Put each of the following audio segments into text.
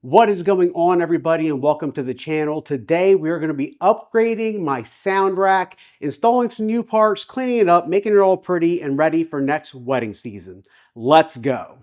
What is going on, everybody, and welcome to the channel. Today we are going to be upgrading my sound rack, installing some new parts, cleaning it up, making it all pretty and ready for next wedding season. Let's go.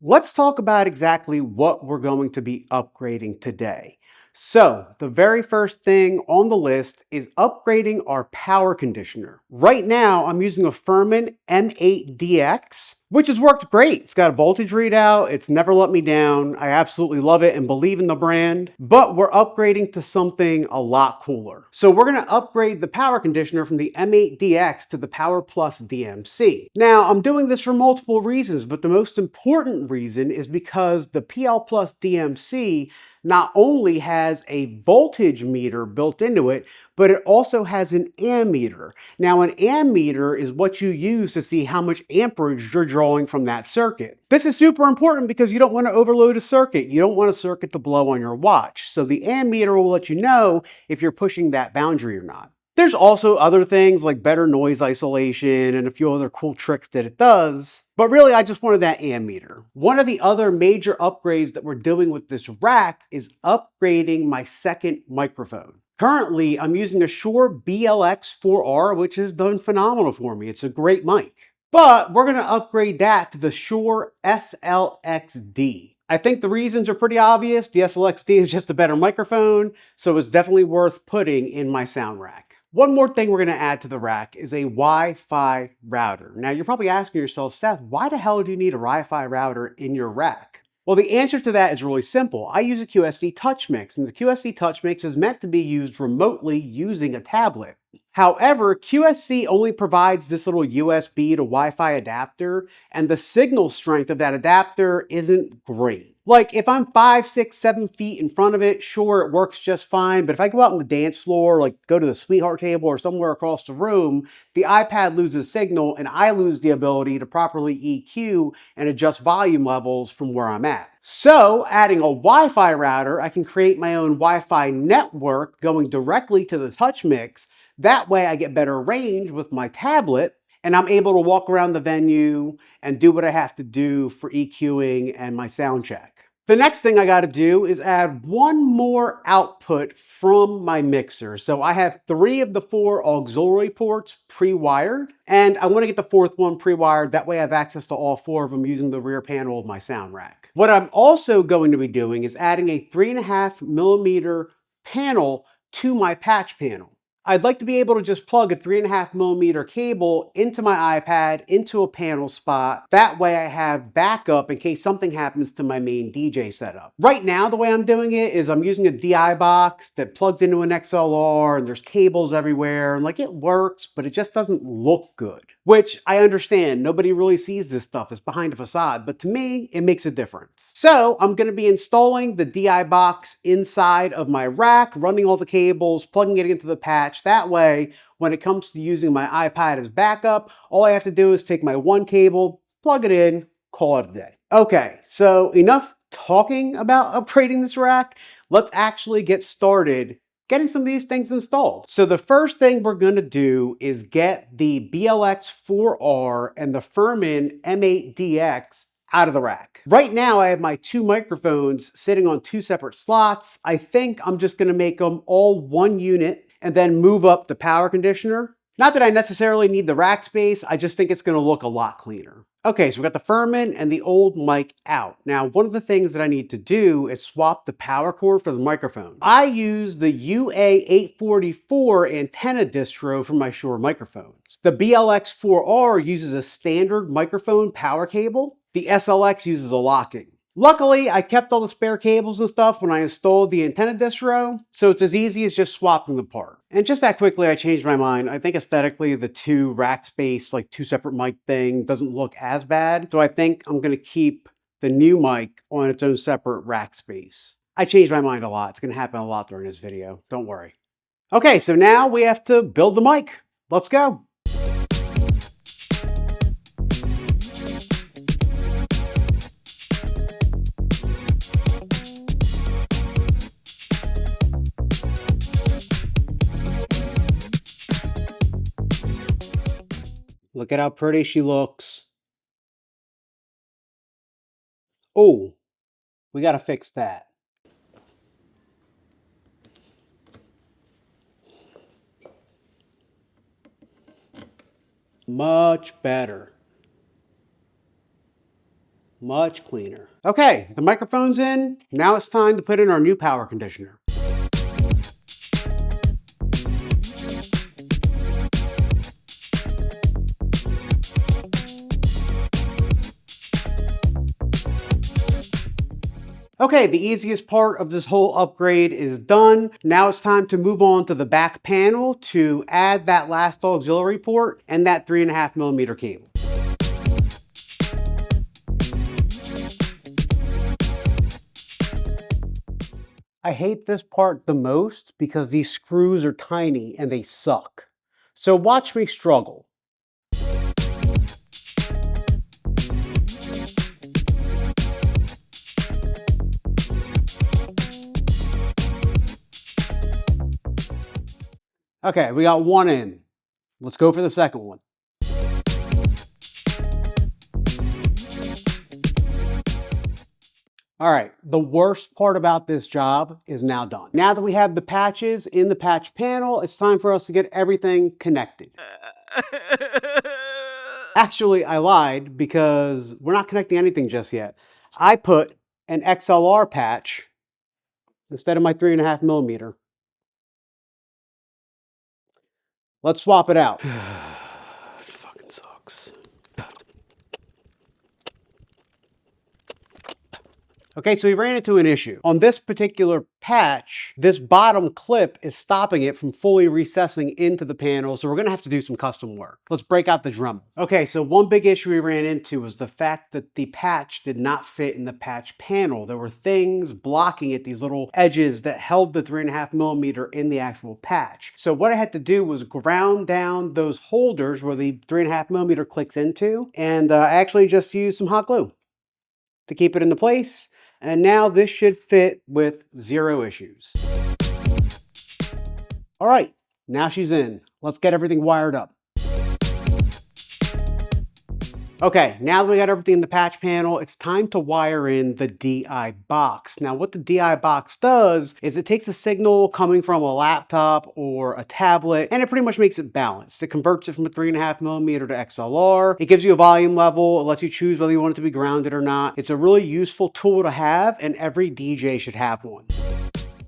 Let's talk about exactly what we're going to be upgrading today. So the very first thing on the list is upgrading our power conditioner. Right now, I'm using a Furman M-8Dx, which has worked great. It's got a voltage readout. It's never let me down. I absolutely love it and believe in the brand, but we're upgrading to something a lot cooler. So we're gonna upgrade the power conditioner from the M-8Dx to the PL-PLUS DMC. Now, I'm doing this for multiple reasons, but the most important reason is because the PL-PLUS DMC not only has a voltage meter built into it, but it also has an ammeter. Now, an ammeter is what you use to see how much amperage you're drawing from that circuit. This is super important because you don't want to overload a circuit. You don't want a circuit to blow on your watch. So the ammeter will let you know if you're pushing that boundary or not. There's also other things like better noise isolation and a few other cool tricks that it does. But really, I just wanted that ammeter. One of the other major upgrades that we're doing with this rack is upgrading my second microphone. Currently, I'm using a Shure BLX4R, which has done phenomenal for me. It's a great mic. But we're going to upgrade that to the Shure SLX-D. I think the reasons are pretty obvious. The SLX-D is just a better microphone, so it's definitely worth putting in my sound rack. One more thing we're going to add to the rack is a Wi-Fi router. Now, you're probably asking yourself, Seth, why the hell do you need a Wi-Fi router in your rack? Well, the answer to that is really simple. I use a QSC TouchMix, and the QSC TouchMix is meant to be used remotely using a tablet. However, QSC only provides this little USB to Wi-Fi adapter, and the signal strength of that adapter isn't great. Like, if I'm 5, 6, 7 feet in front of it, sure, it works just fine. But if I go out on the dance floor, like go to the sweetheart table or somewhere across the room, the iPad loses signal and I lose the ability to properly EQ and adjust volume levels from where I'm at. So, adding a Wi-Fi router, I can create my own Wi-Fi network going directly to the TouchMix. That way I get better range with my tablet and I'm able to walk around the venue and do what I have to do for EQing and my sound check. The next thing I got to do is add one more output from my mixer. So I have 3 of the 4 auxiliary ports pre-wired, and I want to get the 4th one pre-wired. That way I have access to all 4 of them using the rear panel of my sound rack. What I'm also going to be doing is adding a 3.5mm panel to my patch panel. I'd like to be able to just plug a 3.5mm cable into my iPad, into a panel spot. That way I have backup in case something happens to my main DJ setup. Right now, the way I'm doing it is I'm using a DI box that plugs into an XLR and there's cables everywhere. And like it works, but it just doesn't look good. Which I understand, nobody really sees this stuff, it's behind a facade, but to me, it makes a difference. So I'm gonna be installing the DI box inside of my rack, running all the cables, plugging it into the patch. That way, when it comes to using my iPad as backup, all I have to do is take my one cable, plug it in, call it a day. Okay, so enough talking about upgrading this rack. Let's actually get started getting some of these things installed. So the first thing we're going to do is get the BLX4R and the Furman M-8Dx out of the rack. Right now I have my 2 microphones sitting on 2 separate slots. I think I'm just going to make them all one unit and then move up the power conditioner. Not that I necessarily need the rack space, I just think it's going to look a lot cleaner. Okay, so we got the Furman and the old mic out. Now, one of the things that I need to do is swap the power cord for the microphone. I use the UA844 antenna distro for my Shure microphones. The BLX4R uses a standard microphone power cable. The SLX uses a locking. Luckily, I kept all the spare cables and stuff when I installed the antenna distro, so it's as easy as just swapping the part. And just that quickly, I changed my mind. I think aesthetically, the 2 rack space, like 2 separate mic thing doesn't look as bad. So I think I'm gonna keep the new mic on its own separate rack space. I changed my mind a lot. It's gonna happen a lot during this video, don't worry. Okay, so now we have to build the mic. Let's go. Look at how pretty she looks. Oh, we got to fix that. Much better. Much cleaner. Okay, the microphone's in. Now it's time to put in our new power conditioner. Okay, the easiest part of this whole upgrade is done. Now it's time to move on to the back panel to add that last auxiliary port and that 3.5mm cable. I hate this part the most because these screws are tiny and they suck. So watch me struggle. Okay, we got one in. Let's go for the second one. All right, the worst part about this job is now done. Now that we have the patches in the patch panel, it's time for us to get everything connected. Actually, I lied because we're not connecting anything just yet. I put an XLR patch instead of my 3.5mm. Let's swap it out. This fucking sucks. Okay, so we ran into an issue. On this particular patch, this bottom clip is stopping it from fully recessing into the panel, so we're gonna have to do some custom work. Let's break out the Dremel. Okay, so one big issue we ran into was the fact that the patch did not fit in the patch panel. There were things blocking it, these little edges that held the 3.5mm in the actual patch. So what I had to do was ground down those holders where the 3.5mm clicks into, and I actually just used some hot glue to keep it into place. And now this should fit with zero issues. All right, now she's in. Let's get everything wired up. Okay, now that we got everything in the patch panel, it's time to wire in the DI box. Now what the DI box does is it takes a signal coming from a laptop or a tablet and it pretty much makes it balanced. It converts it from a 3.5mm to XLR. It gives you a volume level. It lets you choose whether you want it to be grounded or not. It's a really useful tool to have and every DJ should have one.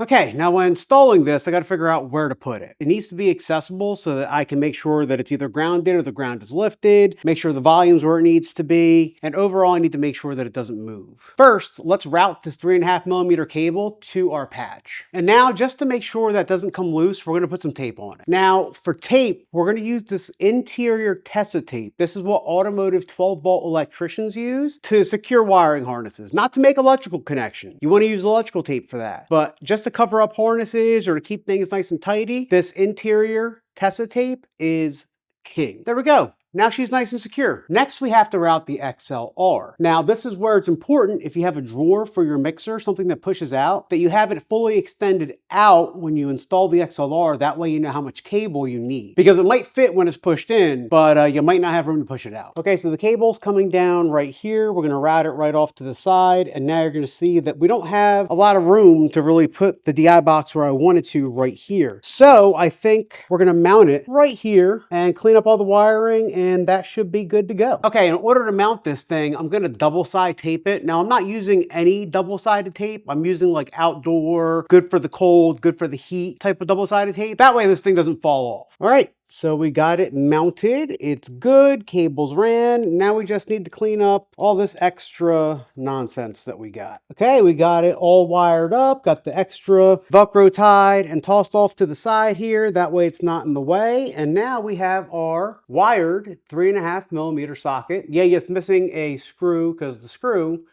Okay, now when installing this, I got to figure out where to put it. It needs to be accessible so that I can make sure that it's either grounded or the ground is lifted, make sure the volume's where it needs to be, and overall I need to make sure that it doesn't move. First, let's route this 3.5mm cable to our patch. And now, just to make sure that doesn't come loose, we're going to put some tape on it. Now, for tape, we're going to use this interior Tessa tape. This is what automotive 12-volt electricians use to secure wiring harnesses, not to make electrical connection. You want to use electrical tape for that, but just to cover up harnesses or to keep things nice and tidy, this interior Tessa tape is king. There we go. Now she's nice and secure. Next, we have to route the XLR. Now, this is where it's important if you have a drawer for your mixer, something that pushes out, that you have it fully extended out when you install the XLR. That way you know how much cable you need. Because it might fit when it's pushed in, but you might not have room to push it out. Okay, so the cable's coming down right here. We're gonna route it right off to the side, and now you're gonna see that we don't have a lot of room to really put the DI box where I wanted to right here. So I think we're gonna mount it right here and clean up all the wiring, and that should be good to go. Okay, in order to mount this thing, I'm gonna double side tape it. Now, I'm not using any double-sided tape. I'm using like outdoor, good for the cold, good for the heat type of double-sided tape. That way this thing doesn't fall off. All right, so we got it mounted. It's good, cables ran. Now we just need to clean up all this extra nonsense that we got. Okay, we got it all wired up, got the extra Velcro tied and tossed off to the side here. That way it's not in the way. And now we have our wired 3.5mm socket. Yeah, it's missing a screw because the screw,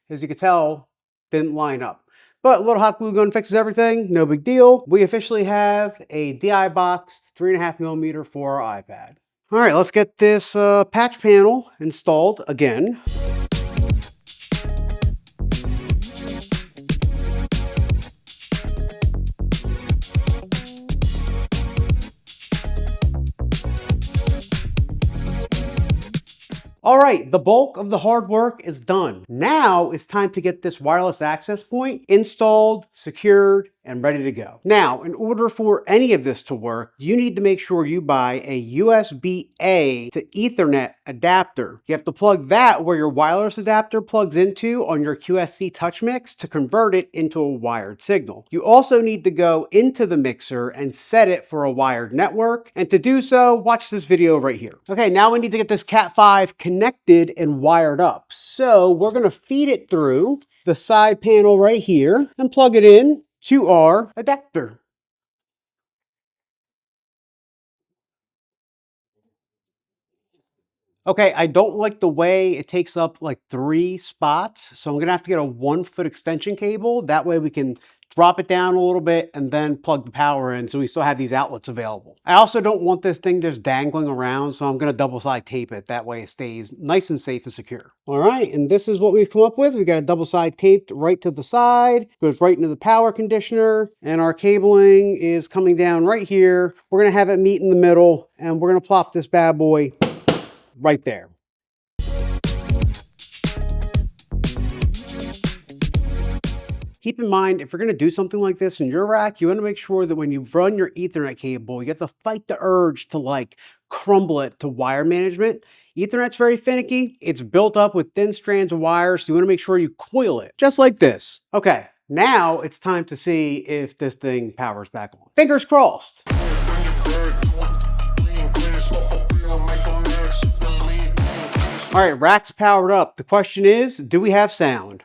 as you can tell, didn't line up. But a little hot glue gun fixes everything, no big deal. We officially have a DI boxed 3.5mm for our iPad. All right, let's get this patch panel installed again. All right, the bulk of the hard work is done. Now it's time to get this wireless access point installed, secured, and ready to go. Now, in order for any of this to work, you need to make sure you buy a USB-A to Ethernet adapter. You have to plug that where your wireless adapter plugs into on your QSC TouchMix to convert it into a wired signal. You also need to go into the mixer and set it for a wired network. And to do so, watch this video right here. Okay, now we need to get this Cat5 connected and wired up. So we're gonna feed it through the side panel right here and plug it in to our adapter. Okay, I don't like the way it takes up like 3 spots, so I'm gonna have to get a 1-foot extension cable. That way we can drop it down a little bit and then plug the power in so we still have these outlets available. I also don't want this thing just dangling around, so I'm gonna double side tape it. That way it stays nice and safe and secure. All right, and this is what we've come up with. We've got a double side taped right to the side, goes right into the power conditioner, and our cabling is coming down right here. We're gonna have it meet in the middle, and we're gonna plop this bad boy right there. Keep in mind, if you're going to do something like this in your rack, you want to make sure that when you run your Ethernet cable, you have to fight the urge to like crumble it to wire management. Ethernet's very finicky. It's built up with thin strands of wire, so you want to make sure you coil it, just like this. Okay, now it's time to see if this thing powers back on. Fingers crossed. All right, rack's powered up. The question is, do we have sound?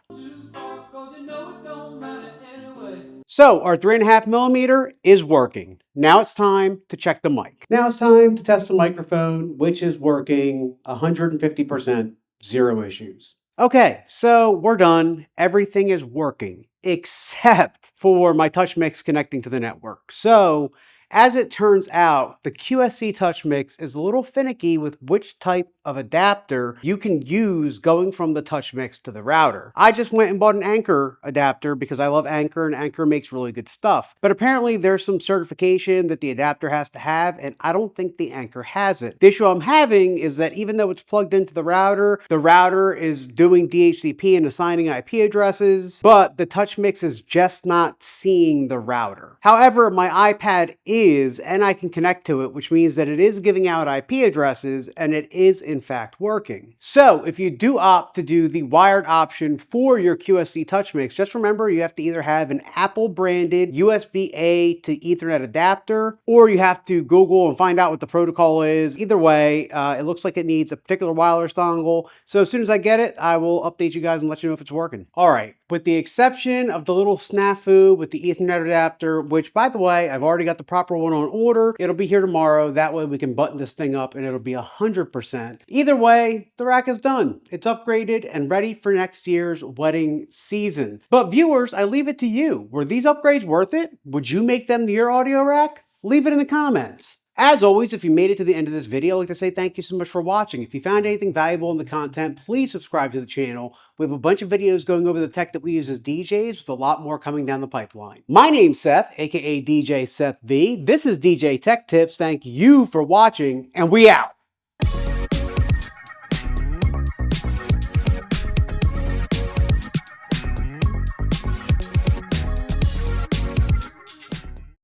So our 3.5mm is working. Now it's time to check the mic. Now it's time to test the microphone, which is working 150%, zero issues. Okay, so we're done. Everything is working except for my TouchMix connecting to the network. So as it turns out, the QSC TouchMix is a little finicky with which type of adapter you can use going from the TouchMix to the router. I just went and bought an Anker adapter because I love Anker and Anker makes really good stuff. But apparently there's some certification that the adapter has to have, and I don't think the Anker has it. The issue I'm having is that even though it's plugged into the router is doing DHCP and assigning IP addresses, but the TouchMix is just not seeing the router. However, my iPad is, and I can connect to it, which means that it is giving out IP addresses and it is in fact working. So if you do opt to do the wired option for your QSC TouchMix, just remember you have to either have an Apple branded USB-A to Ethernet adapter, or you have to Google and find out what the protocol is. Either way, it looks like it needs a particular wireless dongle. So as soon as I get it, I will update you guys and let you know if it's working. All right, with the exception of the little snafu with the Ethernet adapter, which by the way, I've already got the proper one on order. It'll be here tomorrow. That way we can button this thing up and it'll be 100%. Either way, the rack is done. It's upgraded and ready for next year's wedding season. But viewers, I leave it to you. Were these upgrades worth it? Would you make them your audio rack? Leave it in the comments. As always, if you made it to the end of this video, I'd like to say thank you so much for watching. If you found anything valuable in the content, please subscribe to the channel. We have a bunch of videos going over the tech that we use as DJs, with a lot more coming down the pipeline. My name's Seth, aka DJ Seth V. This is DJ Tech Tips. Thank you for watching, and we out.